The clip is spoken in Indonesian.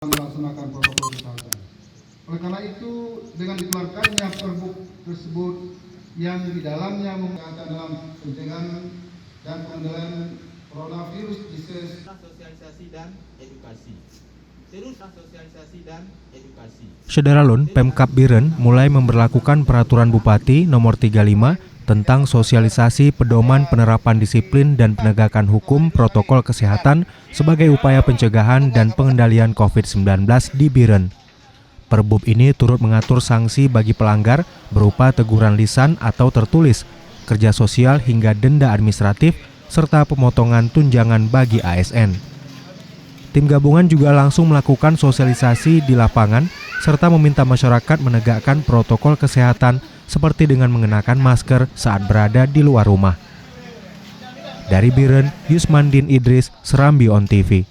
melaksanakan protokol kesehatan. Oleh karena itu, dengan dikeluarkannya Perbup tersebut yang di dalamnya mengatakan dalam pencegahan dan pengendalian coronavirus disease, sosialisasi dan edukasi. Sederalun, Pemkab Biren mulai memberlakukan Peraturan Bupati Nomor 35 tentang sosialisasi pedoman penerapan disiplin dan penegakan hukum protokol kesehatan sebagai upaya pencegahan dan pengendalian COVID-19 di Biren. Perbub ini turut mengatur sanksi bagi pelanggar berupa teguran lisan atau tertulis, kerja sosial hingga denda administratif, serta pemotongan tunjangan bagi ASN. Tim gabungan juga langsung melakukan sosialisasi di lapangan serta meminta masyarakat menegakkan protokol kesehatan seperti dengan mengenakan masker saat berada di luar rumah. Dari Biren, Yusmandin Idris, Serambi On TV.